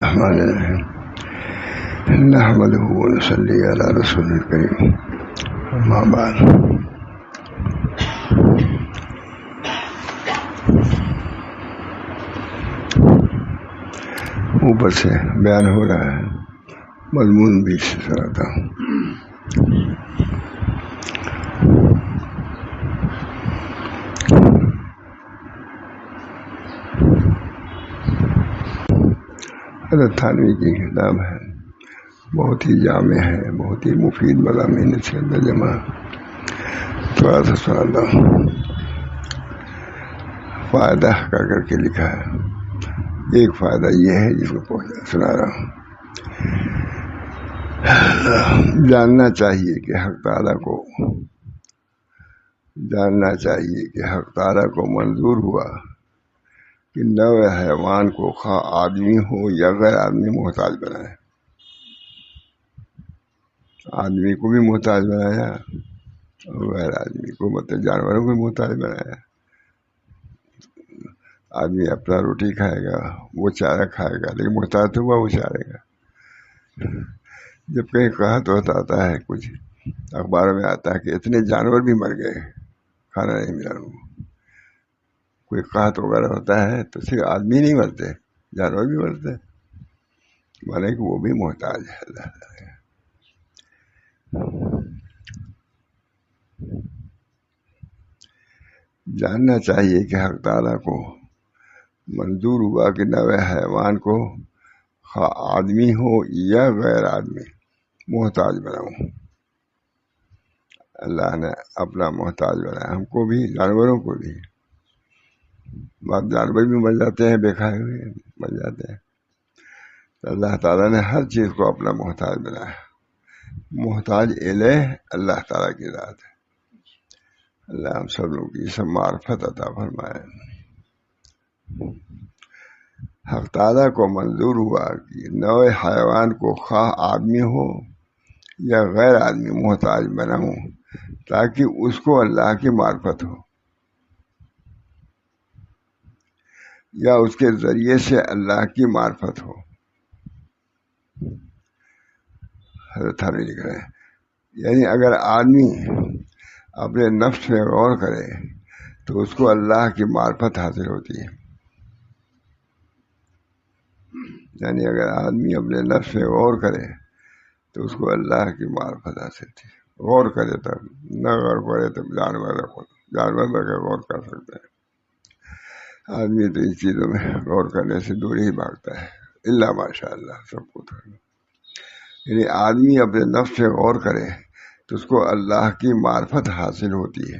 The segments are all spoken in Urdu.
الرحمن الرحیم نحمده ونصلی علی رسول الکریم اما بعد. اوپر سے بیان ہو رہا ہے، مضمون بھی سناتا ہوں۔ حضرت تھانوی کی کتاب ہے، بہت ہی جامع ہے، بہت ہی مفید مضامین اس کے اندر جمع۔ تھوڑا سا سناتا ہوں، فائدہ کر کے لکھا ہے۔ ایک فائدہ یہ ہے جس کو سنا رہا ہوں۔ جاننا چاہیے کہ حق تعالیٰ کو منظور ہوا کہ نوع حیوان کو خواہ آدمی ہو یا غیر آدمی محتاج بنائے۔ آدمی کو بھی محتاج بنایا اور غیر آدمی کو مطلب جانوروں کو بھی محتاج بنایا۔ آدمی اپنا روٹی کھائے گا، وہ چارہ کھائے گا، لیکن محتاج تو ہوا وہ چارے گا۔ جب کہیں کہا تو آتا ہے، کچھ اخباروں میں آتا ہے کہ اتنے جانور بھی مر گئے، کھانا نہیں ملا ان کو۔ کوئی قحط وغیرہ ہوتا ہے تو صرف آدمی نہیں مرتے، جانور بھی مرتے، مانے کہ وہ بھی محتاج ہے اللہ تعالیٰ۔ جاننا چاہیے کہ حق تعالیٰ کو منظور ہوا کہ نوع حیوان کو خواہ آدمی ہو یا غیر آدمی محتاج بناؤں۔ اللہ نے اپنا محتاج بنایا، ہم کو بھی، جانوروں کو بھی۔ بعض جانور بھی مر جاتے ہیں، بے کھائے ہوئے مر جاتے ہیں۔ تو اللہ تعالیٰ نے ہر چیز کو اپنا محتاج بنایا۔ محتاج الیہ اللہ تعالیٰ کی ذات ہے۔ اللہ ہم سب لوگوں کی سب معرفت عطا فرمائے۔ حق تعالیٰ کو منظور ہوا کہ نوع حیوان کو خواہ آدمی ہو یا غیر آدمی محتاج بناؤں تاکہ اس کو اللہ کی معرفت ہو یا اس کے ذریعے سے اللہ کی معرفت ہو۔ حضرت تھانوی لکھ رہے ہیں، یعنی اگر آدمی اپنے نفس میں غور کرے تو اس کو اللہ کی معرفت حاصل ہوتی ہے۔ یعنی اگر آدمی اپنے نفس میں غور کرے تو اس کو اللہ کی معرفت حاصل ہوتی ہے۔ غور کرے تب، نہ غور کرے تب جانور بغیر غور کر سکتے ہیں۔ آدمی تو ان چیزوں میں غور کرنے سے دور ہی بھاگتا ہے، اللہ ماشاء اللہ سب کو۔ یعنی آدمی اپنے نفس سے غور کرے تو اس کو اللہ کی معرفت حاصل ہوتی ہے۔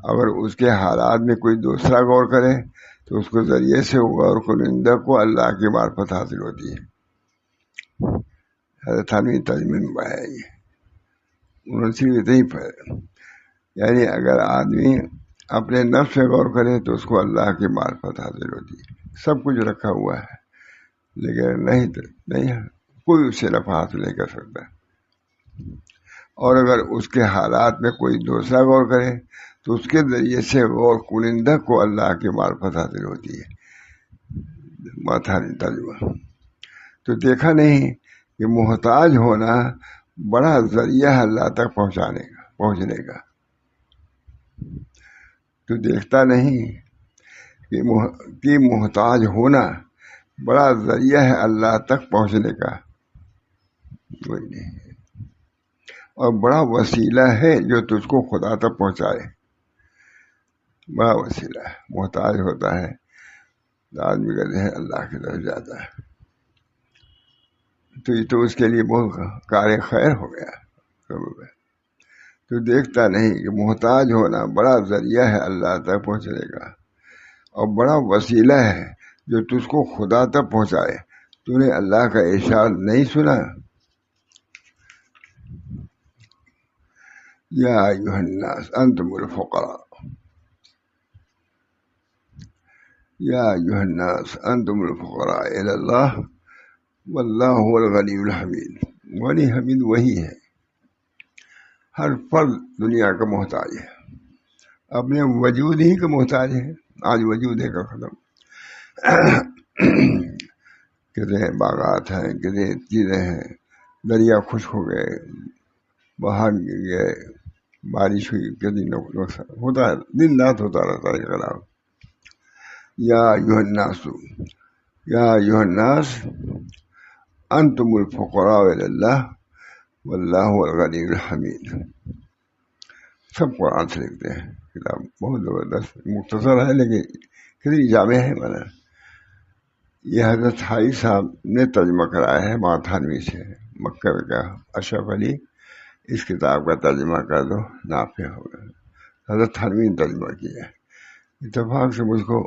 اگر اس کے حالات میں کوئی دوسرا غور کرے تو اس کو ذریعے سے غور کنندہ کو اللہ کی معرفت حاصل ہوتی ہے۔ حضرت تھانوی ترجمے میں ہے یہ، انہوں نے صرف اتنا ہی پڑھا۔ یعنی اگر آدمی اپنے نفس سے غور کرے تو اس کو اللہ کی معرفت حاصل ہوتی ہے۔ سب کچھ رکھا ہوا ہے لیکن نہیں کوئی اس سے نفع حاصل نہیں کر سکتا۔ اور اگر اس کے حالات میں کوئی دوسرا غور کرے تو اس کے ذریعے سے غور کنندہ کو اللہ کی معرفت حاصل ہوتی ہے۔ ماتھانی ترجمہ۔ تو دیکھا نہیں کہ محتاج ہونا بڑا ذریعہ ہے اللہ تک پہنچنے کا۔ تو دیکھتا نہیں کہ محتاج ہونا بڑا ذریعہ ہے اللہ تک پہنچنے کا، کوئی نہیں، اور بڑا وسیلہ ہے جو تجھ کو خدا تک پہنچائے۔ بڑا وسیلہ ہے۔ محتاج ہوتا ہے تو آدمی کہتے ہیں اللہ کی طرف جاتا ہے، تو یہ تو اس کے لیے بہت کار خیر ہو گیا۔ تو دیکھتا نہیں کہ محتاج ہونا بڑا ذریعہ ہے اللہ تک پہنچنے کا اور بڑا وسیلہ ہے جو تجھ کو خدا تک پہنچائے۔ تو نے اللہ کا ارشاد نہیں سنا؟ یا ایھا الناس انتم الفقراء، یا ایھا الناس انتم الفقراء الی اللہ واللہ هو الغنی الحمید۔ غنی حمید وہی ہے۔ ہر فرد دنیا کا محتاج ہے، اپنے وجود ہی کا محتاج ہے۔ آج وجود ہے کا ختم کتنے باغات ہیں، کتنے چیزیں ہیں، دریا خشک ہو گئے، باہر گر گئے، بارش ہوئی، کتنی نقصان ہوتا ہے، دن رات ہوتا رہتا ہے خراب. یا ایھا الناس، یا ایھا الناس انتم الفقراء الی اللہ واللہ هو الغنی الحمید. سب قرآن سے لکھتے ہیں. کتاب بہت زبردست، مختصر ہے لیکن کتنی جامع ہے. مانا یہ حضرت حائی صاحب نے ترجمہ کرایا ہے ماتھانوی سے، مکہ کا اشرف علی. اس کتاب کا ترجمہ کر دو نافع ہوگا. حضرت تھانوی نے ترجمہ کیا ہے. اتفاق سے مجھ کو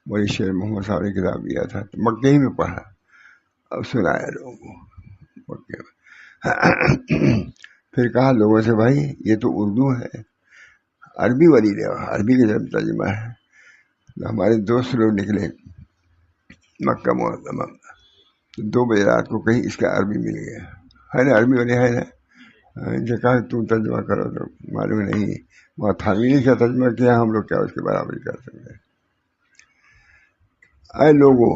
وہی شیر محمد صاحب نے کتاب دیا تھا تو مکے ہی میں پڑھا، اب سنایا لوگوں کو مکے میں. پھر کہا لوگوں سے بھائی یہ تو اردو ہے، عربی والی لے، عربی کا جب ترجمہ ہے. ہمارے دوست لوگ نکلے مکہ معظمہ، 2 بجے رات کو کہیں اس کا عربی مل گیا ہے نا، عربی والی ہے نا. ان سے کہا تم ترجمہ کرو، تو معلوم نہیں وہاں تھانوی نے کیا ترجمہ کیا، ہم لوگ کیا اس کے برابر کر سکتے ہیں. اے لوگو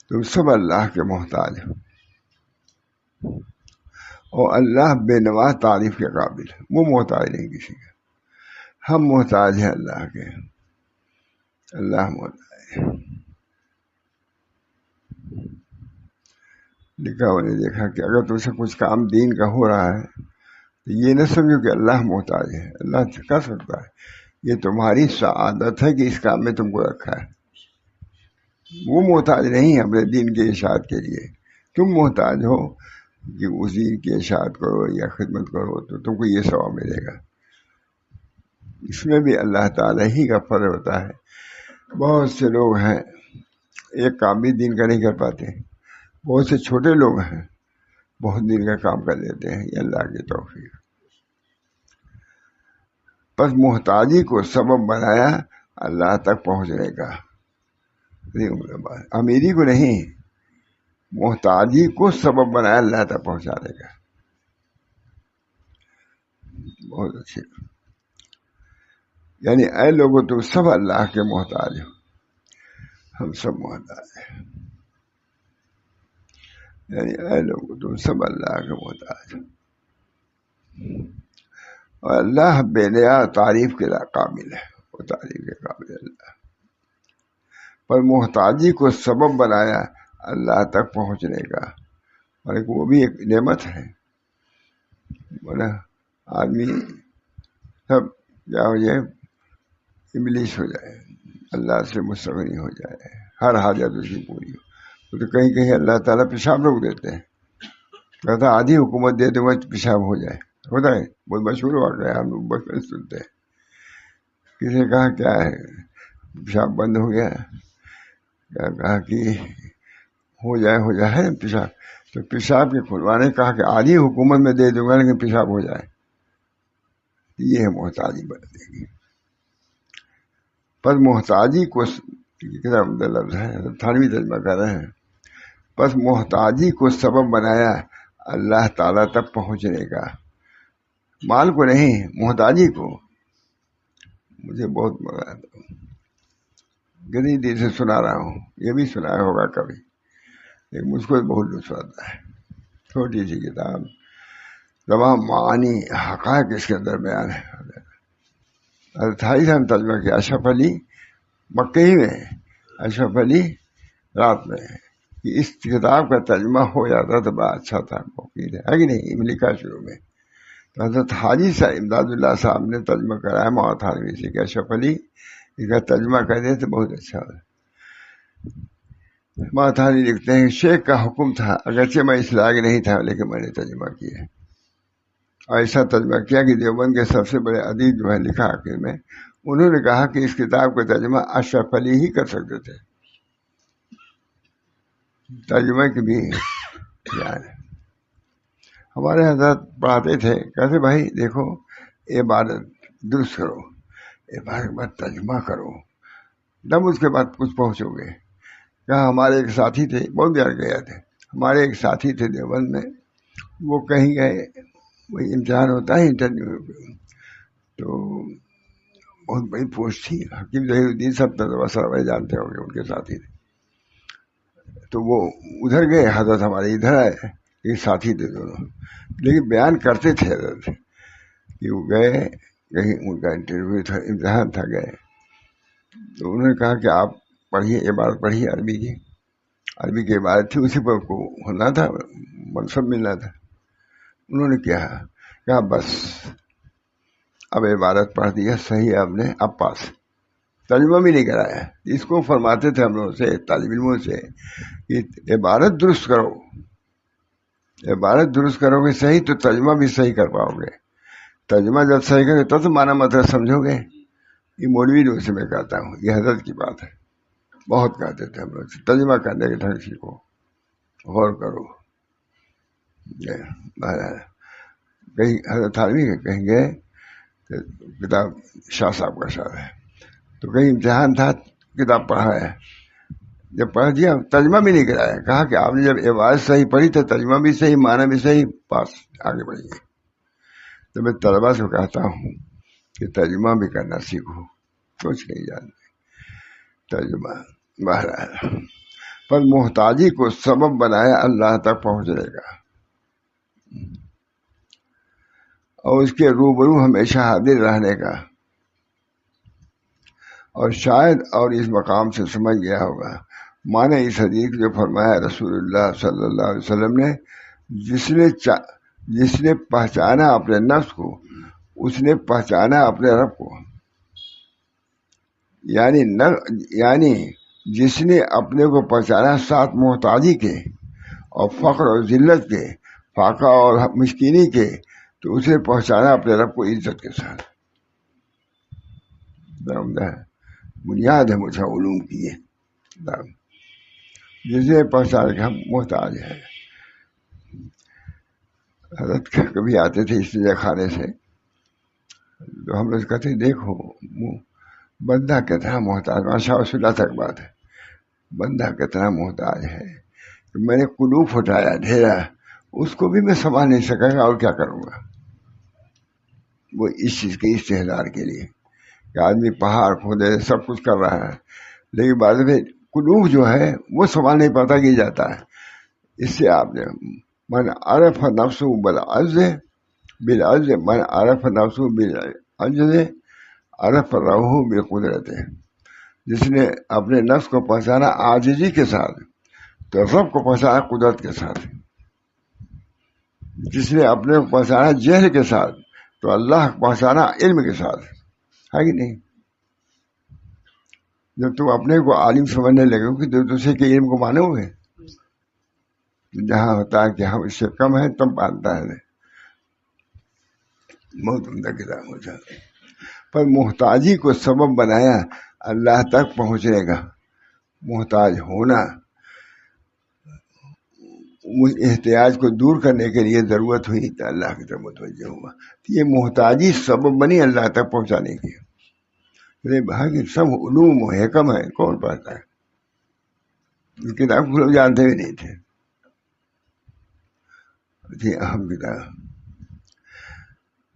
تم سب اللہ کے محتاج ہو، اور اللہ بے نواز تعریف کے قابل ہے، وہ محتاج نہیں کسی کا. ہم محتاج ہیں اللہ کے، اللہ محتاج ہے. لکھا میں نے دیکھا کہ اگر تم سے کچھ کام دین کا ہو رہا ہے تو یہ نہ سمجھو کہ اللہ محتاج ہے، اللہ کر سکتا ہے. یہ تمہاری سعادت ہے کہ اس کام میں تم کو رکھا ہے. وہ محتاج نہیں ہے اپنے دین کے اشاعت کے لیے، تم محتاج ہو کہ اس دین کی اشاعت کرو یا خدمت کرو تو تم کو یہ ثواب ملے گا. اس میں بھی اللہ تعالیٰ ہی کا فضل ہوتا ہے. بہت سے لوگ ہیں ایک کام بھی دین کا نہیں کر پاتے، بہت سے چھوٹے لوگ ہیں بہت دین کا کام کر لیتے ہیں. یہ اللہ کی توفیق. بس محتاجی کو سبب بنایا اللہ تک پہنچنے کا، امیری کو نہیں، محتاجی کو سبب بنایا اللہ تک پہنچانے کا. بہت اچھی. یعنی اے لوگوں تم سب اللہ کے محتاج ہو، ہم سب محتاج ہیں. یعنی اے لوگوں تم سب اللہ کے محتاج ہو، اور اللہ بے نیا تعریف کے قابل ہے، وہ تعریف کے قابل اللہ. پر محتاجی کو سبب بنایا اللہ تک پہنچنے کا، اور وہ بھی ایک نعمت ہے. بولا آدمی سب کیا ہو جائے، ابلیس ہو جائے، اللہ سے مستغنی ہو جائے، ہر حاجت اس کی پوری ہو، تو کہیں کہیں اللہ تعالیٰ پیشاب روک دیتے ہیں. کہتا آدھی حکومت دے دوں گا پیشاب ہو جائے. ہوتا ہے بہت مشہور واقعہ ہے، ہم لوگ بچپن سے سنتے ہیں. کسی نے کہا کیا ہے پیشاب بند ہو گیا، کہا کہ ہو جائے پیشاب. تو پیشاب کے کھلوانے کہا کہ آدھی حکومت میں دے دوں گا لیکن پیشاب ہو جائے. یہ ہے محتاجی بننے کی. پر محتاجی کو کتنا لفظ ہے، تھانوی ترجمہ کر رہے ہیں. بس محتاجی کو سبب بنایا اللہ تعالیٰ تک پہنچنے کا، مال کو نہیں، محتاجی کو. مجھے بہت مزہ آتا ہے، کتنی دیر سے سنا رہا ہوں، یہ بھی سنایا ہوگا کبھی، لیکن مجھ کو بہت لطف آتا ہے. چھوٹی سی کتاب، تمام معانی حقائق اس کے اندر بیان ہے. حضرت ہم ترجمہ کیا اشرف علی مکہ ہی میں، اشرف علی رات میں. کہ اس کتاب کا ترجمہ ہو جاتا تو بڑا اچھا تھا، مفید ہے کہ نہیں. لکھا شروع میں تو حضرت حاجی صاحب امداد اللہ صاحب نے ترجمہ کرایا ماتھانوی سے کہ اشرف علی اس کا ترجمہ کر دے تو بہت اچھا ہے. ماتھانوی لکھتے ہیں شیخ کا حکم تھا، اگرچہ میں اس لائق نہیں تھا لیکن میں نے ترجمہ کیا. ایسا ترجمہ کیا کہ دیوبند کے سب سے بڑے ادیب جو ہے لکھا آخر میں، انہوں نے کہا کہ اس کتاب کا ترجمہ اشرف علی ہی کر سکتے تھے. ترجمہ کی بھی جان ہے. ہمارے حضرت پڑھاتے تھے، کہتے بھائی دیکھو عبادت درست کرو، عبادت کے بعد ترجمہ کرو، تب اس کے بعد کچھ پہنچو گے. کہا ہمارے ایک ساتھی تھے، بہت دیر گئے تھے، ہمارے ایک ساتھی تھے دیوبند میں، وہ کہیں گئے، وہی امتحان ہوتا ہے انٹرویو، تو بہت بڑی پوسٹ تھی. حکیم ظہیر الدین صاحب تو بھائی جانتے ہوں گے، ان کے ساتھی تھے. تو وہ ادھر گئے، حضرت ہمارے ادھر آئے، ایک ساتھی تھے دونوں، لیکن بیان کرتے تھے حضرت کہ وہ گئے کہیں، ان کا انٹرویو تھا، امتحان تھا، گئے تو انہوں نے کہا کہ آپ پڑھیے، عبارت پڑھیے عربی کی، عربی کی عبارت تھی، اسی پر کو ہونا تھا، منصب ملنا تھا. انہوں نے کہا بس اب عبارت پڑھ دیا، صحیح آپ نے، اب پاس. ترجمہ بھی نہیں کرایا. اس کو فرماتے تھے ہم لوگوں سے، طالب علموں سے، کہ عبارت درست کرو، عبارت درست کرو گے صحیح تو ترجمہ بھی صحیح کر پاؤ گے. ترجمہ جب صحیح کرو تب تو معنی مطلب سمجھو گے. یہ مولوی جو سے میں کہتا ہوں، یہ حضرت کی بات ہے. بہت کہتے تھے ہم لوگ سے، ترجمہ کرنے کے ڈھنگ سیکھو، غور کرو. کہیں حضرت تھانوی کہیں گے، کتاب شاہ صاحب کا شعر ہے، تو کہیں امتحان تھا، کتاب پڑھا ہے، جب پڑھ دیا ترجمہ بھی نہیں کرایا، کہا کہ آپ نے جب عبارت صحیح پڑھی تو ترجمہ بھی صحیح، معنی بھی صحیح، پاس، آگے بڑھیے. تو میں طلبا سے کہتا ہوں کہ ترجمہ بھی کرنا سیکھو، سوچ نہیں جانتے ترجمہ. بہرحال پر محتاجی کو سبب بنایا اللہ تک پہنچنے کا، اور اس کے روبرو ہمیشہ حاضر رہنے کا. اور شاید اور اس مقام سے سمجھ گیا ہوگا معنی اس حدیث جو فرمایا رسول اللہ صلی اللہ علیہ وسلم نے، جس نے پہچانا اپنے نفس کو، اس نے پہچانا اپنے رب کو. یعنی جس نے اپنے کو پہچانا ساتھ محتاجی کے اور فقر اور ذلت کے، فاقہ اور مسکینی کے، تو اسے پہچانا اپنے رب کو عزت کے ساتھ. بنیاد ہے مجھے علوم کی ہے. جسے پہچانا کہ ہم محتاج ہیں. حضرت کبھی آتے تھے اس لیے کھانے سے، تو ہم لوگ کہتے دیکھو بندہ کتنا محتاج، ماشاء اللہ تک بات ہے، بندہ کتنا محتاج ہے. میں نے قلوف اٹھایا ڈھیرا، اس کو بھی میں سنبھال نہیں سکا گا، اور کیا کروں گا. وہ اس چیز کے استحصال کے لیے کہ آدمی پہاڑ کھودے سب کچھ کر رہا ہے، لیکن بعد میں قلوب جو ہے وہ سنبھال نہیں پاتا، کہ جاتا ہے. اس سے آپ نے من عرف نفسه بالعجز بالعجز، من عرف نفسه بالعجز عرف ربه بقدرته. جس نے اپنے نفس کو پہچانا عاجزی کے ساتھ تو رب کو پہچانا قدرت کے ساتھ. جس نے اپنے کو پہچانا جہل کے ساتھ تو اللہ کو پہچانا علم کے ساتھ. ہے کہ نہیں؟ جب تم اپنے کو عالم سمجھنے لگے ہو کہ دوسرے کے علم کو مانو گے، جہاں ہوتا ہے کہ ہم اس سے کم ہیں تب مانتا ہے. بہت عمدہ کتاب ہوتا ہے. پر محتاجی کو سبب بنایا اللہ تک پہنچنے کا. محتاج ہونا احتیاج کو دور کرنے کے لیے ضرورت ہوئی تو اللہ کی طرف متوجہ ہوا. یہ محتاجی سبب بنی اللہ تک پہنچانے کی. بھائی سب علوم و حکم ہے، کون پڑھتا ہے؟ اس کتاب کو لوگ جانتے بھی نہیں تھے. اہم کتاب.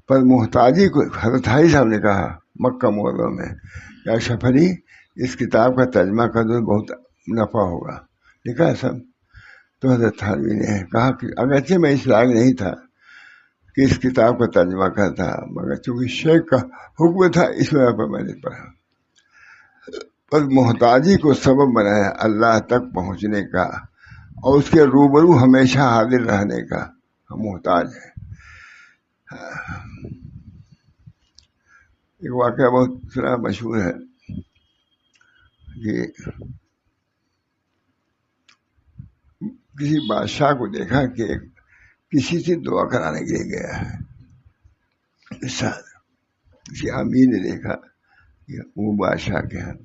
پر محتاجی کو حضرت حاجی صاحب نے کہا مکہ معظمہ میں، یا اشرف علی اس کتاب کا ترجمہ کر دو بہت نفع ہوگا. لکھا ہے سب. تو حضرت تھانوی نے کہا کہ اگرچہ میں اس لائق نہیں تھا کہ اس کتاب کا ترجمہ کرتا، مگر چونکہ شیخ کا حکم تھا اس وجہ پر میں نے پڑھا. پر محتاجی کو سبب بنایا اللہ تک پہنچنے کا اور اس کے روبرو ہمیشہ حاضر رہنے کا. ہم محتاج ہیں. ایک واقعہ بہت سنا مشہور ہے کہ کسی بادشاہ کو دیکھا کہ کسی سے دعا کرانے کے لیے گیا ہے. کسی امیر نے دیکھا کہ وہ بادشاہ کے ہیں،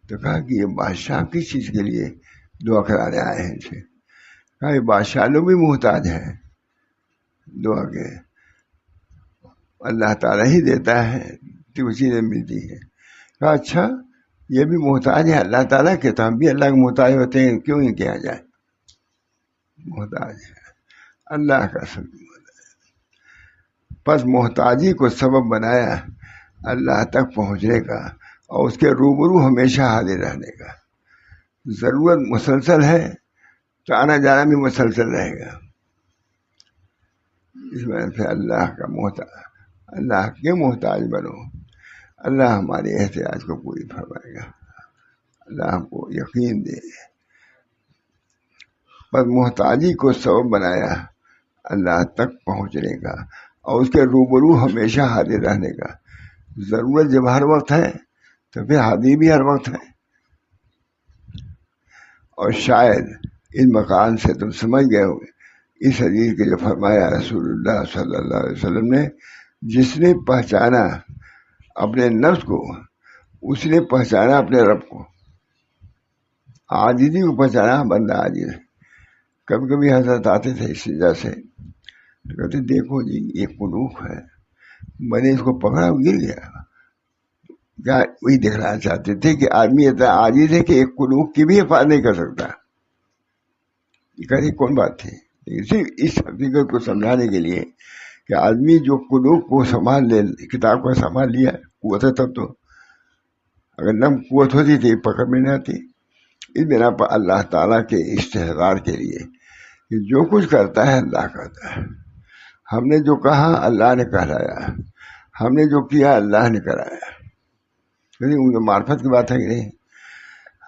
تو کہا کہ یہ بادشاہ کس چیز کے لیے دعا کرانے آئے ہیں ان سے؟ کہا یہ بادشاہ لوگ بھی محتاج ہیں دعا کے، اللہ تعالیٰ ہی دیتا ہے تو اسی سے ملتی ہے. کہا اچھا یہ بھی محتاج ہے اللہ تعالیٰ کے، تو ہم بھی اللہ کے محتاج ہوتے ہیں، کیوں ہی کیا جائے؟ محتاج ہے اللہ کا سب. پس محتاجی کو سبب بنایا اللہ تک پہنچنے کا اور اس کے روبرو ہمیشہ حاضر رہنے کا. ضرورت مسلسل ہے تو آنا جانا بھی مسلسل رہے گا. اس وجہ سے اللہ کے محتاج بنو. اللہ ہمارے احتیاج کو پوری فرمائے گا. اللہ ہم کو یقین دے. بس محتاجی کو سبب بنایا اللہ تک پہنچنے کا اور اس کے روبرو ہمیشہ حاضر رہنے کا. ضرورت جب ہر وقت ہے تو پھر حاضر بھی ہر وقت ہے. اور شاید اس مقام سے تم سمجھ گئے ہو اس حدیث کے جو فرمایا رسول اللہ صلی اللہ علیہ وسلم نے, جس نے پہچانا اپنے نفس کو اس نے پہچانا اپنے رب کو. عاجزی کو پہچانا بندہ عاجز. کبھی کبھی حضرت آتے تھے اس وجہ سے, کہتے دیکھو جی یہ قلوب ہے, میں نے اس کو پکڑا گر گیا. کیا وہی دکھانا چاہتے تھے کہ آدمی اتنا عاجز ہے کہ ایک قلوب کی بھی حفاظت نہیں کر سکتا. یہ کہتے کون بات تھی؟ صرف اس حقیقت کو سمجھانے کے لیے کہ آدمی جو قلوب کو سنبھال لے, کتاب کو سنبھال لیا, قوت ہے تب تو. اگر نم قوت ہوتی تھی پکڑ میں نہ آتی. اس بنا پر اللہ تعالیٰ کے استحضار کے لیے کہ جو کچھ کرتا ہے اللہ کرتا ہے. ہم نے جو کہا اللہ نے کہلایا, ہم نے جو کیا اللہ نے کرایا. معرفت کی بات ہے کہ نہیں.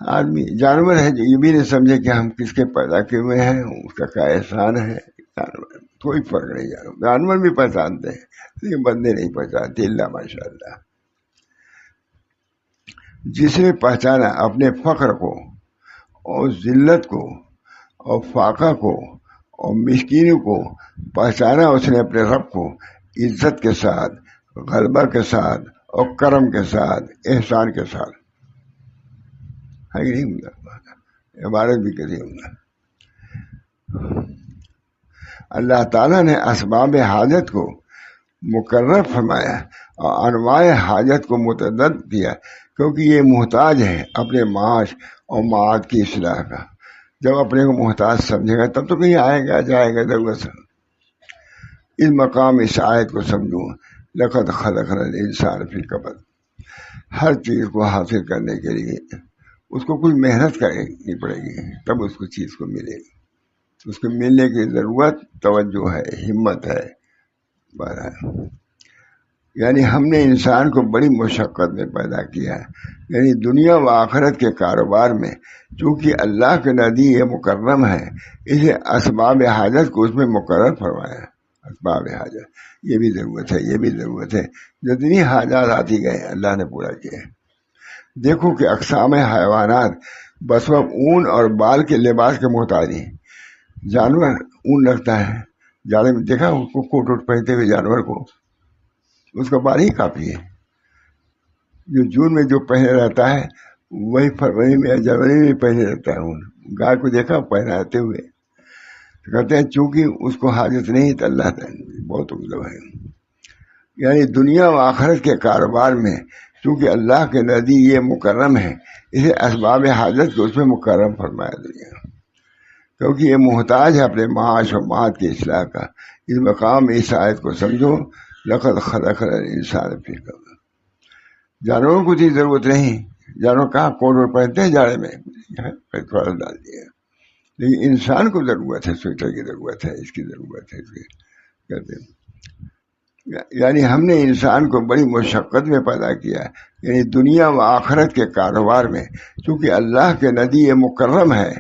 آدمی جانور ہے جو یہ بھی نہیں سمجھے کہ ہم کس کے پیدا کیے ہوئے ہیں, اس کا کیا احسان ہے. جانور کوئی فرق نہیں. جانور بھی پہچانتے ہیں لیکن بندے نہیں پہچانتے اللہ ماشاء اللہ. جس نے پہچانا اپنے فقر کو اور ذلت کو اور فاقہ کو اور مسکینی کو, پہچانا اس نے اپنے رب کو عزت کے ساتھ, غلبہ کے ساتھ اور کرم کے ساتھ, احسان کے ساتھ. ہے کہ نہیں؟ عبارت بھی کہتی ہوں. اللہ تعالیٰ نے اسباب حاجت کو مقرر فرمایا اور انواع حاجت کو متعدد کیا, کیونکہ یہ محتاج ہے اپنے معاش اور معاد کی اصلاح کا. جب اپنے کو محتاج سمجھے گا تب تو کہیں آئے گا جائے گا ضرورت سے. اس مقام اس آیت کو سمجھوں, لقد خلقنا الانسان فی کبد. ہر چیز کو حاصل کرنے کے لیے اس کو کچھ محنت کرنی پڑے گی تب اس کو چیز کو ملے گی. اس کو ملنے کی ضرورت توجہ ہے, ہمت ہے. یعنی ہم نے انسان کو بڑی مشقت میں پیدا کیا ہے. یعنی دنیا و آخرت کے کاروبار میں چونکہ اللہ کے نزدیک یہ مکرم ہے, اسے اسباب حاجت کو اس میں مقرر فرمایا. اسباب حاجت یہ بھی ضرورت ہے, یہ بھی ضرورت ہے. جتنی حاجات آتی گئے اللہ نے پورا کیا. دیکھو کہ اقسام حیوانات بس وقت اون اور بال کے لباس کے محتاج ہیں. جانور اون رکھتا ہے, جانے میں دیکھا اس کو کوٹ ووٹ پہنتے ہوئے جانور کو, اس کا بال ہی کافی ہے. جو جون میں جو پہنے رہتا ہے وہی فروری میں جنوری میں پہنے رہتا ہے. گائے کو دیکھا پہناتے ہوئے, کہتے ہیں چونکہ اس کو حاجت نہیں تو اللہ بہت مطلب ہے. یعنی دنیا و آخرت کے کاروبار میں چونکہ اللہ کے نزدیک یہ مکرم ہے, اسے اسباب حاجت کو اس میں مکرم فرمایا دنیا, کیونکہ یہ محتاج ہے اپنے معاش و معاد کی اصلاح کا. اس مقام اس آیت کو سمجھو, لقد خلقنا الانسان فی کبد. جانوروں کو اتنی ضرورت نہیں, جانور کہاں کوٹ ووٹ پہنتے ہیں جاڑے میں, تھوڑا ڈال دیا. لیکن انسان کو ضرورت ہے, سویٹر کی ضرورت ہے, اس کی ضرورت ہے, اس کی کہتے ہیں. یعنی ہم نے انسان کو بڑی مشقت میں پیدا کیا. یعنی دنیا و آخرت کے کاروبار میں چونکہ اللہ کے نزدیک یہ مکرم ہے,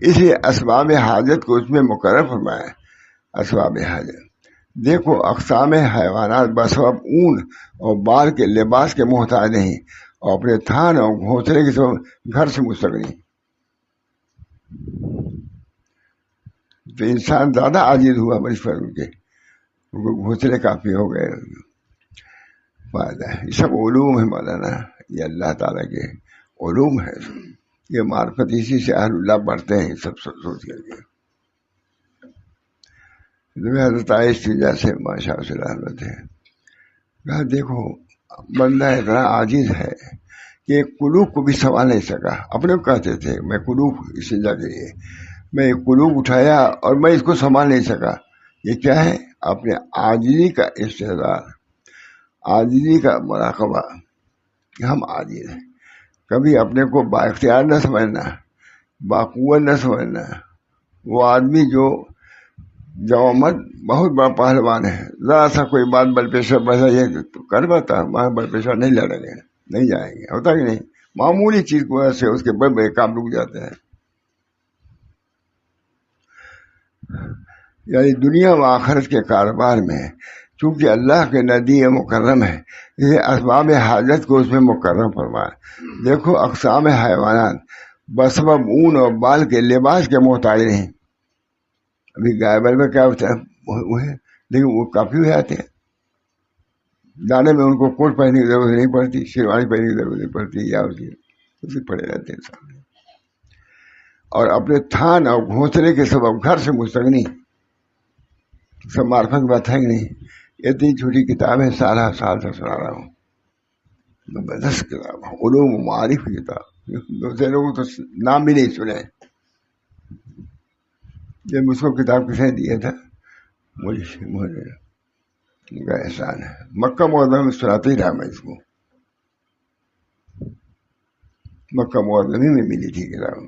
اسے اسباب حاجت کو اس میں مقرر فرمایا. اسباب حاجت دیکھو اقسام حیوانات بسبب اون اور بال کے لباس کے محتاج نہیں, اور اپنے تھان اور گھونسلے کے سب گھر سے مستغنی. تو انسان زیادہ عاجز ہوا بنسبت ان کے, گھونسلے کافی ہو گئے. فائدہ ہے. یہ سب علوم ہے مولانا, یہ اللہ تعالیٰ کے علوم ہے. یہ معرفت اسی سے اہل اللہ بڑھتے ہیں, سب سوچ کر کے. حضرت عائشہ سے ماشاء سے رحمت ہے. کہا دیکھو بندہ اتنا عاجز ہے کہ قلوب کو بھی سنبھال نہیں سکا. اپنے کو کہتے تھے میں قلوب استنجا کے لیے میں قلوب اٹھایا اور میں اس کو سنبھال نہیں سکا. یہ کیا ہے؟ اپنے عاجزی کا استحضار, عاجزی کا مراقبہ کہ ہم عاجز ہیں. کبھی اپنے کو با اختیار نہ سمجھنا باقوت نہ سمجھنا. وہ آدمی جو جوامت بہت بڑا پہلوان ہے، ذرا سا کوئی بات بل پیشہ بڑھا یہ تو کر پاتا، وہاں بل پیشہ نہیں لڑیں گے، نہیں جائیں گے، ہوتا کہ نہیں؟ معمولی چیز کی وجہ سے اس کے بڑے بڑے کام رک جاتے ہیں. یعنی دنیا و آخرت کے کاروبار میں چونکہ اللہ کے ندی مکرم ہے، یہ اسباب حاجت کو اس میں مکرم فرمایا. دیکھو اقسام حیوانات بسبب اون اور بال کے لباس کے محتاج نہیں. ابھی گائے بل میں کیا ہوتا ہے، لیکن وہ کافی ہو جاتے ہیں. جانے میں ان کو کوٹ پہننے کی ضرورت نہیں پڑتی، شیروانی پہننے کی ضرورت نہیں پڑتی، یا اسی پڑے رہتے ہیں سامنے. اور اپنے تھان اور گھونسلے کے سبب گھر سے مستغنی. سب معرفت کی بات ہے کہ نہیں؟ اتنی چھوٹی کتاب ہے، سال سے سنا رہا ہوں، زبردست کتاب، علوم و معارف کی کتاب. دوسرے لوگوں تو نام بھی نہیں سنے. یہ مجھ کو کتاب کس نے دیا تھا؟ مجھے کا احسان ہے. مکہ معظمہ میں سناتے ہی رہا میں اس کو. مکہ معظمہ میں ملی تھی کتاب.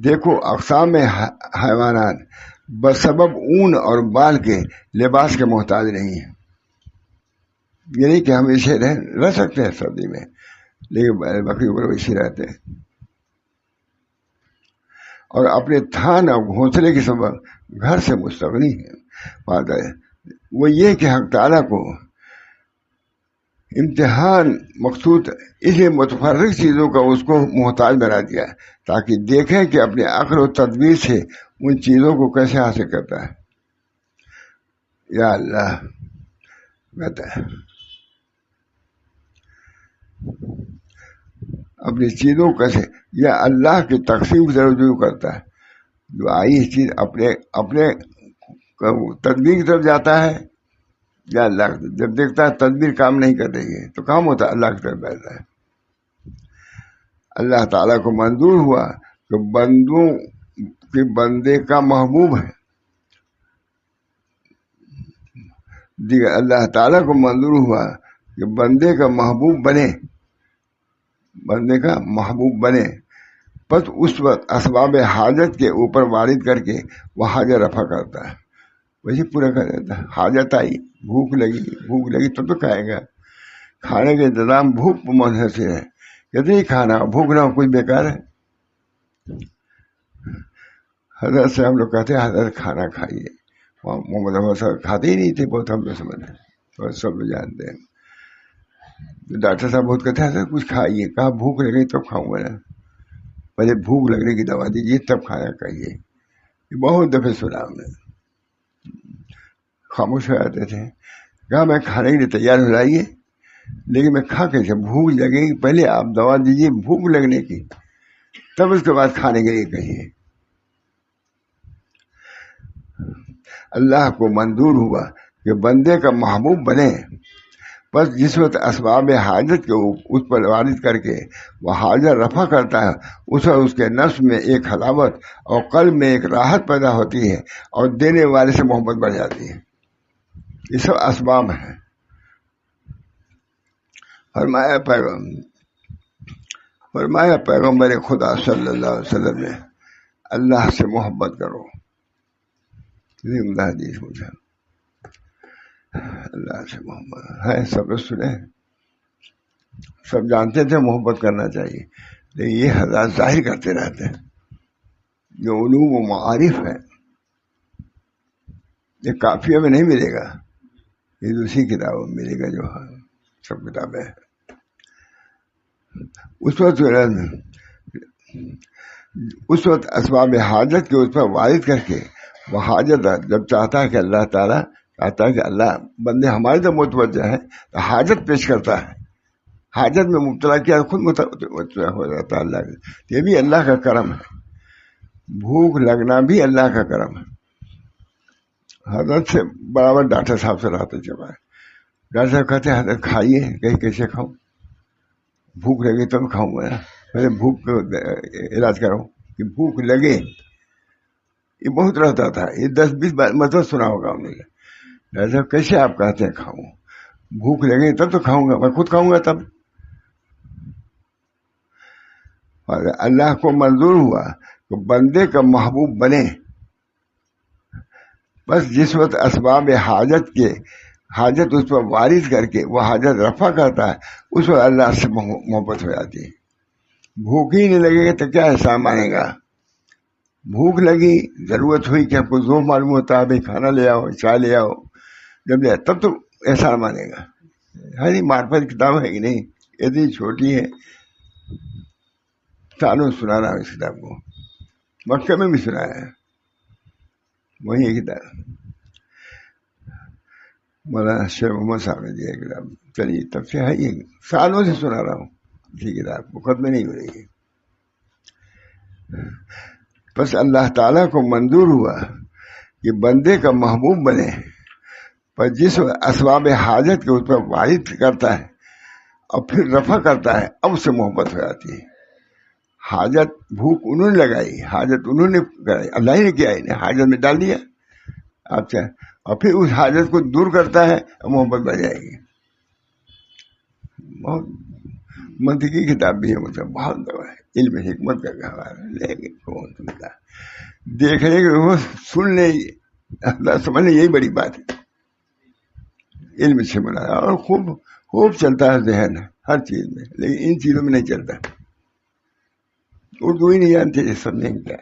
دیکھو اقسام حیوانات بسبب اون اور بال کے لباس کے محتاج نہیں ہیں. یہ نہیں کہ ہم اسے رہ سکتے ہیں سردی میں، لیکن بکری اوپر ویسے رہتے ہیں. اور اپنے تھان اور گھونسلے کے سبب گھر سے مستغنی ہے. وہ یہ کہ حق تعالیٰ کو امتحان مقصود اس لیے متفرق چیزوں کا اس کو محتاج بنا دیا تاکہ دیکھیں کہ اپنے عقل و تدبیر سے ان چیزوں کو کیسے حاصل کرتا ہے. یا اللہ کہتا ہے اپنی چیزوں کو کیسے، یا اللہ کی تقسیم سے رجوع کرتا ہے. جو آئی چیز اپنے تدبیر کی طرف جاتا ہے، یا اللہ جب دیکھتا ہے تدبیر کام نہیں کر رہی ہے تو کام ہوتا ہے اللہ کی طرف بیٹھتا ہے. اللہ تعالیٰ کو منظور ہوا کہ بندوں کے بندے کا محبوب ہے. دیگر اللہ تعالیٰ کو منظور ہوا کہ بندے کا محبوب بنے، بندے کا محبوب بنے. بس اس وقت اسباب حاجت کے اوپر وارد کر کے وہ حاجت رفع کرتا ہے، وہی پورا کر دیتا ہے. حاجت آئی، بھوک لگی تو کھائے گا. کھانے کا انتظام بھوک منحصر سے ہے. کتنی کھانا بھوک نہ ہو کچھ بیکار ہے. حضرت سے ہم لوگ کہتے ہیں حضرت کھانا کھائیے، محمد صاحب کھاتے ہی نہیں تھے. بہت ہم لوگ سمجھتے ہیں، سب لوگ جانتے ہیں. ڈاکٹر صاحب بہت کہتے ہیں حضرت کچھ کھائیے. کہا بھوک لگے تب کھاؤں گا نا، پہلے بھوک لگنے کی دوا دیجیے تب کھانا کھائیے. یہ بہت دفعہ سنا ہم نے. خاموش ہو جاتے تھے. کہا میں کھانے کے لیے تیار ہو جائیے، لیکن میں کھا کے بھوک لگے گی، پہلے آپ دوا دیجیے بھوک لگنے کی، تب اس کے بعد کھانے کے لیے کہیے. اللہ کو منظور ہوا کہ بندے کا محبوب بنے. بس جس وقت اسباب حاجت کے اس پر وارد کر کے وہ حاجت رفع کرتا ہے، اس وقت اس کے نفس میں ایک حلاوت اور قلب میں ایک راحت پیدا ہوتی ہے اور دینے والے سے محبت بڑھ جاتی ہے. یہ سب اسباب ہیں. فرمایا پیغمبر خدا صلی اللہ علیہ وسلم نے اللہ سے محبت کرو. حدیث مجھے اللہ سے محبت ہے، سب سنے، سب جانتے تھے محبت کرنا چاہیے، لیکن یہ حضرات ظاہر کرتے رہتے ہیں. جو علوم و معارف ہے یہ کافیہ میں نہیں ملے گا، یہ دوسری کتابوں میں ملے گا جو سب کتابیں ہیں. اس وقت اسباب حاجت کے اس پر وارد کر کے وہ حاجت جب چاہتا ہے کہ اللہ تعالیٰ چاہتا ہے کہ اللہ بندے ہماری طرف متوجہ ہے تو حاجت پیش کرتا ہے. حاجت میں مبتلا کیا خود متوجہ ہو جاتا ہے اللہ کے. یہ بھی اللہ کا کرم ہے. بھوک لگنا بھی اللہ کا کرم ہے. حضرت سے برابر ڈاکٹر صاحب سے رہتے چلا ہے. ڈاکٹر صاحب کہتے ہیں حضرت کھائیے. کہیں کیسے کھاؤں؟ بھوک لگے تب کھاؤں گا. پہلے بھوک کا علاج کراؤں کہ بھوک لگے. یہ بہت رہتا تھا، یہ 10-20 مطلب سنا ہوگا ہم نے. ڈاکٹر صاحب کیسے آپ کہتے ہیں کھاؤں؟ بھوک لگے تب تو کھاؤں گا، میں خود کھاؤں گا تب. اور اللہ کو منظور ہوا کہ بندے کا محبوب بنے، بس جس وقت اسباب حاجت اس پر وارد کر کے وہ حاجت رفع کرتا ہے، اس وقت اللہ سے محبت ہو جاتی ہے۔ بھوک ہی نہیں لگے گا تو کیا احسان مانے گا؟ بھوک لگی، ضرورت ہوئی کہ آپ کو ذوق معلوم ہوتا ہے، بھائی کھانا لے آؤ، چائے لے آؤ، جب لے تب تو احسان مانے گا۔ ہری معرفت کتاب ہے کہ نہیں، اتنی چھوٹی ہے، سالوں سنا رہا ہوں اس کتاب کو، مکہ میں بھی سنایا ہے، وہی ہے کتاب، مولانا شیخ محمد صاحب نے دیا کتاب، چلیے تب سے ہے، یہ سالوں سے سنا رہا ہوں اسی کتاب کو، ختم نہیں ہو رہی ہے۔ بس اللہ تعالیٰ کو منظور ہوا کہ بندے کا محبوب بنے، پر جس اسباب حاجت کے اس پر وارد کرتا ہے اور پھر رفع کرتا ہے، اب اس سے محبت ہو جاتی ہے۔ حاجت بھوک انہوں نے لگائی، حاجت انہوں نے کرائی، اللہ ہی نے کیا، انہیں حاجت میں ڈال دیا آپ سے، اور پھر اس حاجت کو دور کرتا ہے، محبت بڑھ جائے گی۔ بہت منطقی کتاب بھی ہے، مطلب بہت دوا ہے، علم حکمت کا گہوارہ، لیکن کون سنتا، دیکھنے کے وہ سن لے، اللہ سمجھنے، یہی بڑی بات ہے۔ علم سے بنا اور خوب چلتا ہے ذہن ہر چیز میں، لیکن ان چیزوں میں نہیں چلتا۔ اردو ہی نہیں جانتے، سمجھیں کیا،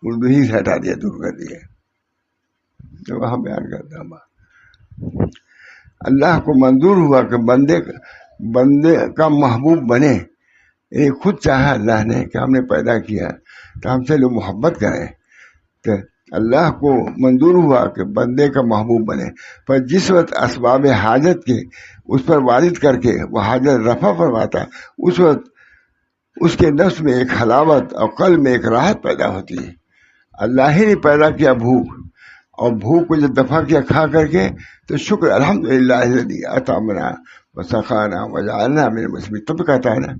اردو ہی سے ہٹا دیا، دور کر دیا، تو وہاں بیان کرتا ہوں۔ اللہ کو منظور ہوا کہ بندے کا محبوب بنے، یعنی خود چاہا اللہ نے کہ ہم نے پیدا کیا تو ہم سے لوگ محبت کریں، تو اللہ کو منظور ہوا کہ بندے کا محبوب بنے، پر جس وقت اسباب حاجت کے اس پر وارد کر کے وہ حاجت رفع فرماتا ہے، اس وقت اس کے نفس میں ایک حلاوت اور قلب میں ایک راحت پیدا ہوتی ہے۔ اللہ ہی نے پیدا کیا بھوک، اور بھوک کو جب دفع کیا کھا کر کے، تو شکر الحمدللہ الذی اطعمنا وسقانا وجعلنا من المسلمین، تب کہتا ہے نا،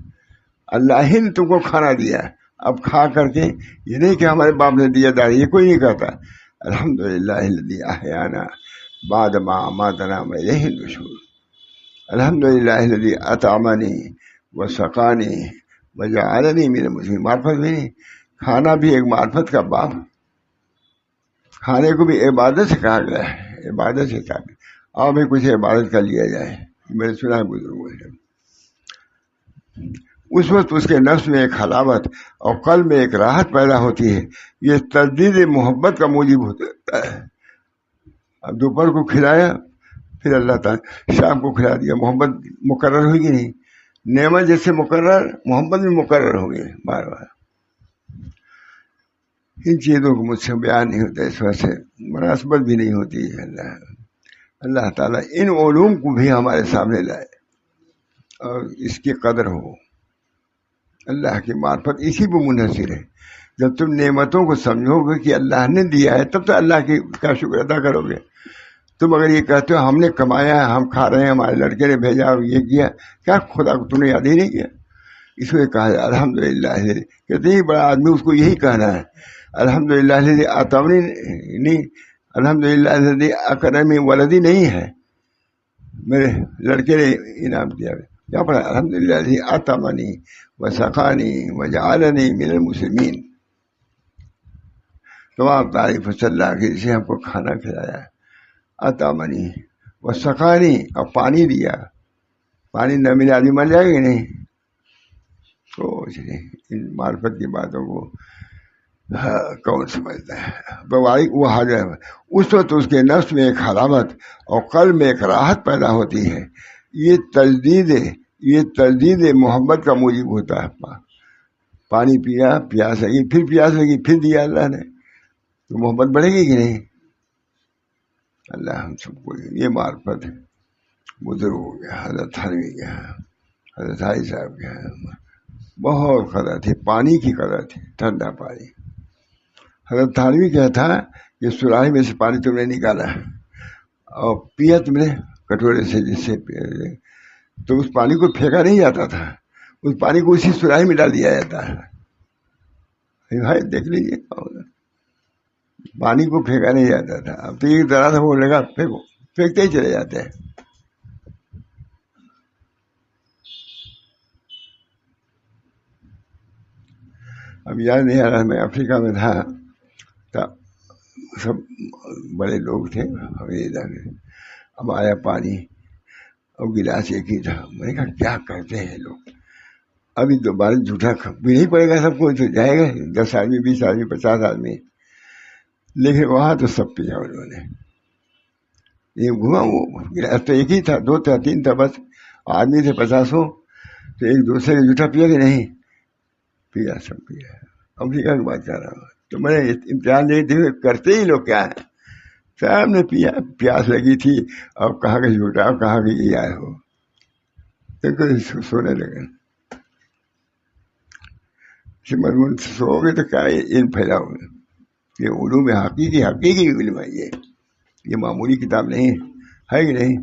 اللہ ہی نے تم کو کھانا دیا، اب کھا کر کے، یہ نہیں کہ ہمارے باپ نے دیا دادا، یہ کوئی نہیں کہتا، الحمدللہ الذی احیانا بعد ما اماتنا والیہ النشور، الحمدللہ الذی اطعمنی وسقانی وجعلنی من المسلمین۔ معرفت بھی نہیں، کھانا بھی ایک معرفت کا باب، کھانے کو بھی عبادت سے کہا گیا ہے، عبادت سے کہا گیا، اور بھی کچھ عبادت کا لیا جائے، میں نے سنا ہے بزرگوں سے۔ اس وقت اس کے نفس میں ایک حلاوت اور قلب میں ایک راحت پیدا ہوتی ہے، یہ تجدید محبت کا موجب ہوتا ہے۔ اب دوپہر کو کھلایا، پھر اللہ تعالیٰ شام کو کھلا دیا، محبت مقرر ہوگی نہیں، نعمت جیسے مقرر، محبت بھی مقرر ہوگی بار بار۔ ان چیزوں کو مجھ سے بیان نہیں ہوتا، اس وجہ سے مناسبت بھی نہیں ہوتی ہے۔ اللہ تعالیٰ ان علوم کو بھی ہمارے سامنے لائے اور اس کی قدر ہو۔ اللہ کی معرفت اسی پہ منحصر ہے۔ جب تم نعمتوں کو سمجھو گے کہ اللہ نے دیا ہے، تب تو اللہ کا شکر ادا کرو گے۔ تم اگر یہ کہتے ہو ہم نے کمایا ہے، ہم کھا رہے ہیں، ہمارے لڑکے نے بھیجا اور یہ کیا، کیا خدا کو تم نے یاد ہی نہیں کیا؟ اس کو کہا ہے الحمدللہ، کتنی بڑا آدمی، اس کو یہی کہنا ہے، الحمدللہ الذی اعطانی، نہیں الحمدللہ الذی اکرمنی ولدی نہیں ہے، میرے لڑکے نے انعام دیا، کیا پڑھا، الحمدللہ الذی اطعمنی وسقانی وجعلنی من المسلمین۔ تمام تعریف صلی اللہ کی، جسے ہم کو کھانا کھلایا، اطعمنی وسقانی، اور پانی دیا، پانی نہ ملے آدمی مر جائے گا نہیں۔ تو ان معرفت کی باتوں کو کون سمجھتا ہے؟ وہ حاضر، اس وقت اس کے نفس میں ایک حلاوت اور قلب میں ایک راحت پیدا ہوتی ہے، یہ تجدید محبت کا موجب ہوتا ہے۔ پانی پیا، پیاس لگی، پھر پیاس لگی، پھر دیا اللہ نے، تو محبت بڑھے گی کہ نہیں؟ اللہ ہم سب کو یہ معرفت ہے۔ بزرگ ہو گیا، حضرت تھانوی گیا، حضرت حاجی صاحب گیا، بہت قدر تھی، پانی کی قدر تھی، ٹھنڈا پانی۔ حضرت تھانوی کیا تھا کہ سراہی میں سے پانی تم نے نکالا اور پیا تم نے کٹورے سے، جس سے تو اس پانی کو پھینکا نہیں جاتا تھا، اس پانی کو اسی سراہی میں ڈال دیا جاتا ہے۔ بھائی دیکھ لیجیے، پانی کو پھینکا نہیں جاتا تھا، اب تو ایک طرح سے وہ لگا پھینکو، پھینکتے ہی چلے جاتے ہیں۔ اب یاد نہیں آ رہا، میں افریقہ میں تھا، سب بڑے لوگ تھے ادھر، اب آیا پانی اور گلاس ایک ہی تھا، میں نے کہا کیا کرتے ہیں لوگ، ابھی دوبارہ جھوٹا بھی نہیں پڑے گا، سب کو تو جائے گا 10 آدمی 20 آدمی 50 آدمی، لیکن وہاں تو سب پیا انہوں نے، یہ گھما وہ گلاس تو ایک ہی تھا، 2 تھا 3 تھا بس، آدمی تھے 50، تو ایک دوسرے کا جھوٹا پیا کہ نہیں پیا، سب پیا، امریکہ کی بات کر رہا ہوں، تو میں نے امتحان نہیں دیکھے کرتے ہی لوگ کیا ہے، سب نے پیا، پیاس لگی تھی، اب کہاں کا جھوٹا اب کہاں کی یہ آئے ہو، تو سونے لگے، مضمون سو گے تو کیا علم پھیلاؤ گے، یہ علوم حقیقی حقیقی علم ہے، یہ معمولی کتاب نہیں ہے کہ نہیں۔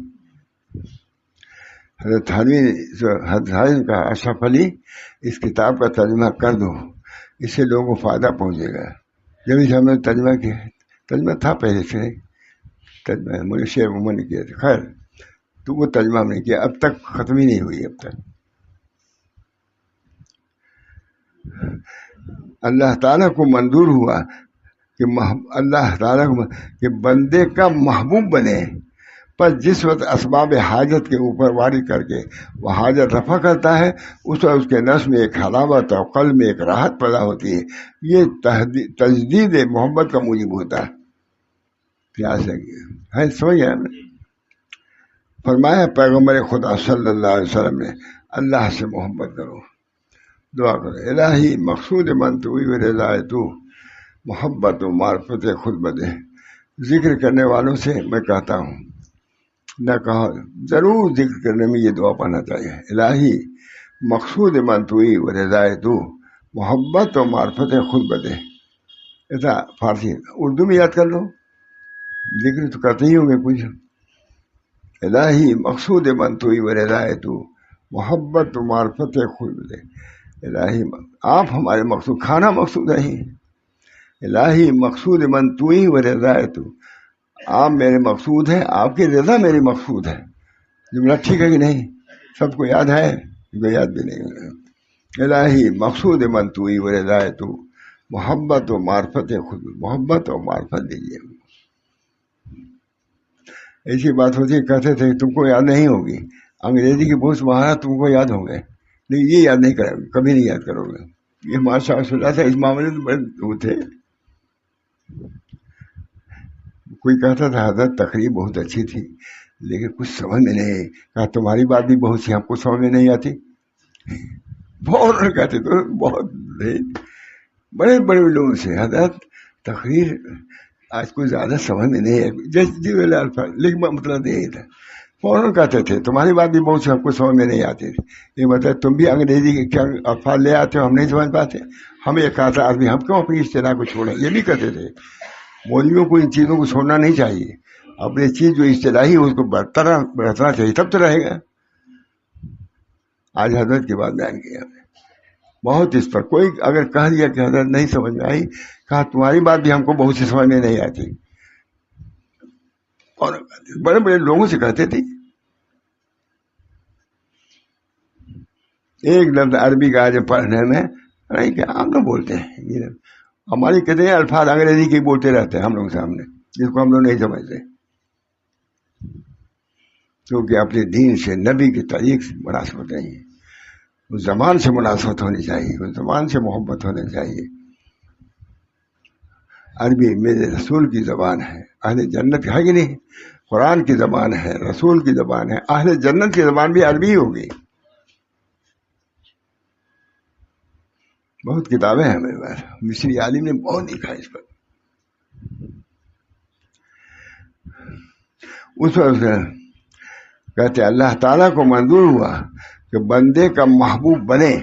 حضرت تھانوی نے کہا اشرف علی اس کتاب کا ترجمہ کر دو، اس سے لوگوں کو فائدہ پہنچے گا، جب اسے ہم نے ترجمہ کیا، ترجمہ تھا پہلے سے، ترجمہ مجھے شیخ محمد نے کیا تھا، خیر تو وہ ترجمہ ہم نے کیا، اب تک ختم ہی نہیں ہوئی اب تک۔ اللہ تعالیٰ کو منظور ہوا کہ اللہ تعالیٰ کو کہ بندے کا محبوب بنے، پر جس وقت اسباب حاجت کے اوپر وارد کر کے وہ حاجت رفع کرتا ہے، اس وقت اس کے نفس میں ایک حلاوت اور قلب میں ایک راحت پیدا ہوتی ہے، یہ تجدید محبت کا موجب ہوتا ہے۔ پیاس لگی ہے سمجھ گیا میں، فرمایا پیغمبر خدا صلی اللہ علیہ وسلم نے اللہ سے محبت کرو، دعا کرو الہی مقصود من تو رضا تو، محبت و معرفت خود بدے۔ ذکر کرنے والوں سے میں کہتا ہوں، نہ کہا ضرور ذکر کرنے میں یہ دعا پڑھنا چاہیے، الہی مقصود من تو رضا تو، محبت و معرفت خود بدے، ایسا فارسی اردو میں یاد کر لو، ذکر تو کرتے ہی ہوں گے کچھ، الہی مقصود من تو رضا تو، محبت و معرفت خود بدے، الہی آپ ہمارے مقصود، کھانا مقصود نہیں، الہی مقصود من تو ہی و رضا تو، آپ میرے مقصود ہیں، آپ کی رضا میری مقصود ہے، جملہ ٹھیک ہے کہ نہیں؟ سب کو یاد ہے؟ کوئی یاد بھی نہیں۔ الہی مقصود من تو ہی و رضا تو، محبت و معرفت خود، محبت اور معرفت دیجیے۔ ایسی بات ہوتی ہے، کہتے تھے تم کو یاد نہیں ہوگی، انگریزی کی بہت مہارت تم کو یاد ہوں گے، لیکن یہ یاد نہیں کرو گے، کبھی نہیں یاد کرو گے۔ یہ ماشاء اللہ تھا، اس معاملے میں بڑے وہ تھے۔ کوئی کہتا تھا حضرت تقریر بہت اچھی تھی لیکن کچھ سمجھ میں نہیں، کہا تمہاری بات بھی بہت سی ہم کو سمجھ میں نہیں آتی، بہت کہتے تو بہت بڑے بڑے لوگوں سے، حضرت تقریر آج کوئی زیادہ سمجھ میں نہیں ہے، جیسے لیکن مطلب یہی تھا، فوراً کہتے تھے تمہاری بات بھی بہت سی ہم کو سمجھ میں نہیں آتی تھی، یہ بتائے تم بھی انگریزی کے کیا الفاظ لے آتے ہو، ہم نہیں سمجھ پاتے، ہمیں یہ کہا تھا آدمی ہم کیوں اپنی اصطلاح کو چھوڑیں، یہ بھی کہتے تھے۔ مولویوں کو ان چیزوں کو چھوڑنا نہیں چاہیے، اپنی چیز جو اصطلاحی اس کو برتنا چاہیے، تب تو رہے گا۔ آج حضرت کی بات بیان کیا بہت، اس پر کوئی اگر کہہ دیا کہ حضرت نہیں سمجھ میں آئی، کہا تمہاری بات بھی ہم کو بہت سی سمجھ میں نہیں آتی، اور بڑے بڑے لوگوں سے کہتے تھے۔ ایک لفظ عربی کا آج پڑھنے میں نہیں کہ ہم لوگ بولتے ہیں، ہماری کتنے الفاظ انگریزی کے بولتے رہتے ہیں ہم لوگ سامنے، جس کو ہم لوگ نہیں سمجھتے، کیونکہ اپنے دین سے نبی کی طریق سے مناسبت نہیں ہے، اس زبان سے مناسبت ہونی چاہیے، اس زبان سے محبت ہونی چاہیے۔ عربی میرے رسول کی زبان ہے، اہل جنت ہے کہ نہیں، قرآن کی زبان ہے، رسول کی زبان ہے، اہل جنت کی زبان بھی عربی ہوگی۔ بہت کتابیں ہیں میرے پاس، مصری عالم نے بہت لکھا اس پر۔ اس وقت کہتے اللہ تعالیٰ کو منظور ہوا کہ بندے کا محبوب بنے،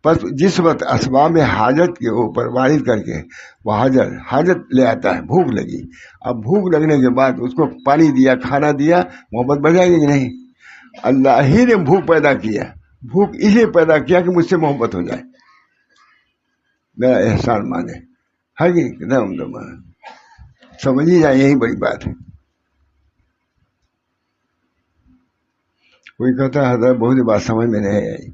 پس جس وقت اسباب حاجت کے اوپر وارد کر کے وہ حاجت لے آتا ہے، بھوک لگی، اب بھوک لگنے کے بعد اس کو پانی دیا، کھانا دیا، محبت بڑھ جائے گی کہ نہیں؟ اللہ ہی نے بھوک پیدا کیا، بھوک اسے پیدا کیا کہ مجھ سے محبت ہو جائے، میرا احسان مانے، ہے کہ نہیں؟ سمجھیے جائے، یہی بڑی بات ہے۔ کوئی کہتا ہے حضرت بہت سی بات سمجھ میں نہیں آئی،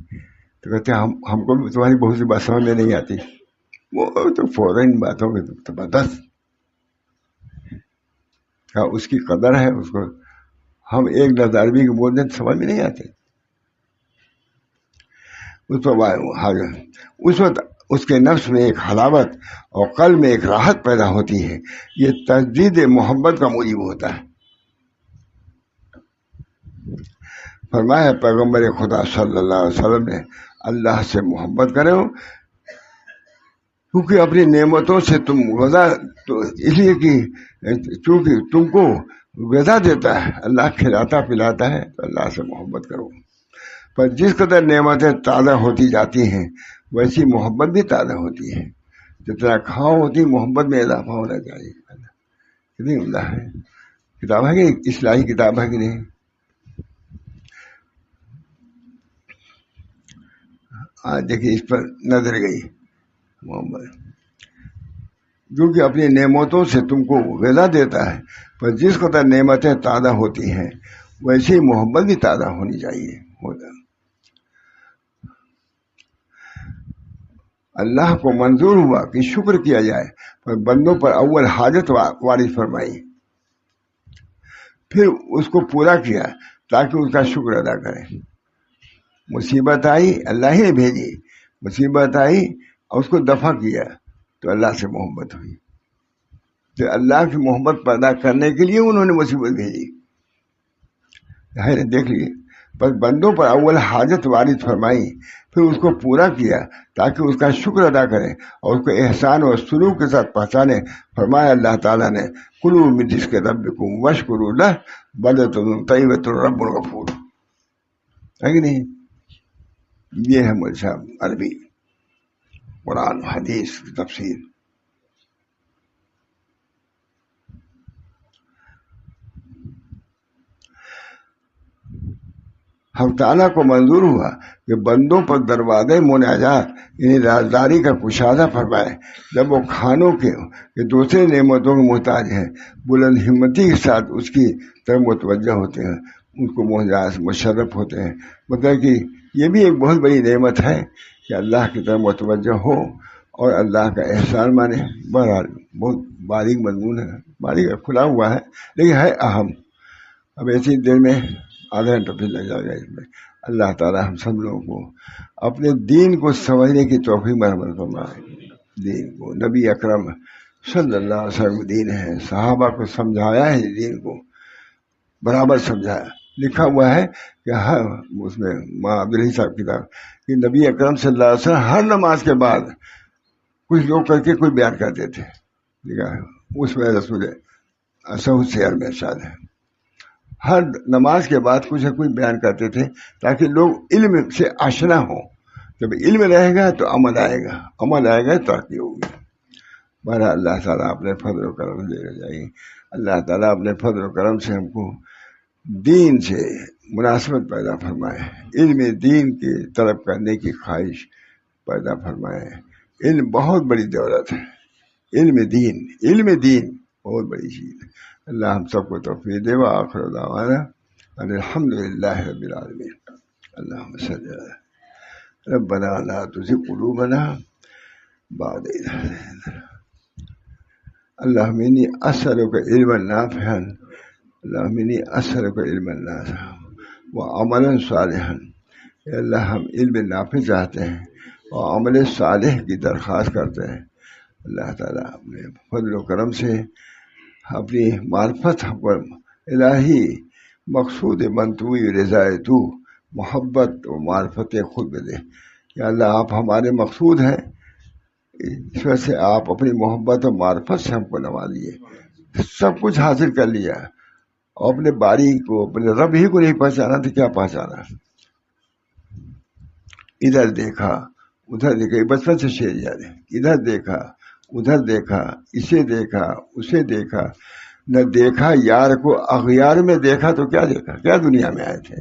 تو کہتے ہیں ہم کو بھی تمہاری بہت سی بات سمجھ میں نہیں آتی، وہ تو فوراً باتوں میں زبردست کا اس کی قدر ہے، اس کو ہم ایک لفظ عربی کے بولتے ہیں سمجھ میں نہیں آتے، اس وقت اس کے نفس میں ایک حلاوت اور قلب میں ایک راحت پیدا ہوتی ہے. یہ تجدید محبت کا موجب ہوتا ہے. فرمایا پیغمبر خدا صلی اللہ علیہ وسلم نے اللہ سے محبت کرو کیونکہ اپنی نعمتوں سے تم غذا، تو اس لیے کہ چونکہ تم کو غذا دیتا ہے، اللہ کھلاتا پلاتا ہے، تو اللہ سے محبت کرو. پر جس قدر نعمتیں تازہ ہوتی جاتی ہیں ویسی محبت بھی تازہ ہوتی ہے. جتنا کھاؤ ہوتی محبت میں اضافہ ہونا چاہیے. کتنی عمدہ ہے کتاب ہے کہ اصلاحی کتاب ہے کہ نہیں. آج دیکھیے اس پر نظر گئی محبت، جو کہ اپنی نعمتوں سے تم کو غذا دیتا ہے، پر جس قدر نعمتیں تازہ ہوتی ہیں ویسی محبت بھی تازہ ہونی چاہیے. اللہ کو منظور ہوا کہ شکر کیا جائے، پر بندوں پر اول حاجت وارد فرمائی، پھر اس کو پورا کیا تاکہ اس کا شکر ادا کرے. مصیبت آئی اللہ ہی نے بھیجی، مصیبت آئی اور اس کو دفع کیا تو اللہ سے محبت ہوئی. تو اللہ کی محبت پیدا کرنے کے لیے انہوں نے مصیبت بھیجی. دیکھ لیے، بس بندوں پر اول حاجت وارد فرمائی، پھر اس کو پورا کیا تاکہ اس کا شکر ادا کریں اور اس کو احسان اور سلوک کے ساتھ پہچانے. فرمایا اللہ تعالیٰ نے کلوا من رزق ربکم واشکروا لہ بلدۃ طیبۃ رب غفور. ہے کہ نہیں؟ یہ ہے مولوی صاحب عربی قرآن حدیث کی تفسیر. ہم تعالیٰ کو منظور ہوا کہ بندوں پر دروازے مناجات یعنی رازداری کا کشادہ فرمائے جب وہ کھانوں کے دوسرے نعمتوں کے محتاج ہیں، بلند ہمتی کے ساتھ اس کی طرف متوجہ ہوتے ہیں، ان کو محتاج مشرف ہوتے ہیں. مطلب کہ یہ بھی ایک بہت بڑی نعمت ہے کہ اللہ کی طرف متوجہ ہو اور اللہ کا احسان مانے. بہرحال بہت باریک مضمون ہے، باریک کھلا ہوا ہے لیکن ہے اہم. اب ایسی دیر میں آدھا گھنٹہ پھر لگ جائے گا اس میں. اللہ تعالیٰ ہم سب لوگوں کو اپنے دین کو سمجھنے کی توفیق مرحمت فرمائے. دین کو نبی اکرم صلی اللہ علیہ وسلم دین ہے، صحابہ کو سمجھایا ہے، دین کو برابر سمجھایا. لکھا ہوا ہے کہ ہر اس میں ماں عبدالعزیز صاحب کتاب کہ نبی اکرم صلی اللہ علیہ وسلم ہر نماز کے بعد کچھ لوگ کر کے کوئی بیان کرتے تھے. لکھا ہے اس میں رسول صحیح سیر میں ارشاد ہے ہر نماز کے بعد کچھ نہ کچھ بیان کرتے تھے تاکہ لوگ علم سے آشنا ہوں. جب علم رہے گا تو عمل آئے گا، عمل آئے گا ترقی ہوگی. بہرحال اللہ تعالیٰ اپنے فضل و کرم دے جائیں. اللہ تعالیٰ اپنے فضل و کرم سے ہم کو دین سے مناسبت پیدا فرمائے، علم دین کی طلب کرنے کی خواہش پیدا فرمائے. علم بہت بڑی دولت ہے، علم دین بہت بڑی چیز ہے. اللہ ہم سب کو توفیق دے. وآخر دعوانا ان الحمد للہ رب العالمین. اللہم صلی اللہ ربنا لا تزغ قلوبنا بعد إذ هديتنا. اللہم انی اسألک علما نافعا، اللہم انی اسألک علما نافعا وعملا صالحا. اے اللہ ہم علم نافع چاہتے ہیں اور عمل صالح کی درخواست کرتے ہیں. اللہ تعالیٰ اپنے فضل و کرم سے اپنی معرفت پر الہی مقصود منطوی رضائے تو محبت و معرفت خود دے. یا اللہ آپ ہمارے مقصود ہیں، اس وجہ سے آپ اپنی محبت و معرفت سے ہم کو نوازیے. سب کچھ حاصل کر لیا اور اپنے باری کو، اپنے رب ہی کو نہیں پہچانا تو کیا پہچانا. ادھر دیکھا ادھر دیکھا، بچپن سے شعر یاد ہے. ادھر دیکھا ادھر دیکھا، اسے دیکھا اسے دیکھا، نہ دیکھا یار کو اغیار میں دیکھا تو کیا دیکھا، کیا دنیا میں آئے تھے.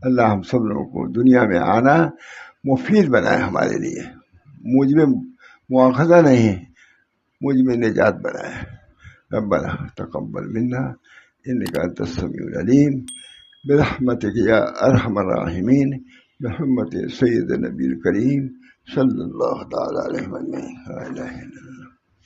اللہ ہم سب لوگوں کو دنیا میں آنا مفید بنائے ہمارے لیے، مجھ میں مواخذہ نہیں، مجھ میں نجات بنائے. ربنا تقبل منا انک انت السمیع العلیم برحمتک یا ارحم الراحمین، بحرمت سید نبی الکریم صلی اللہ تعالیٰ علیہ وسلم.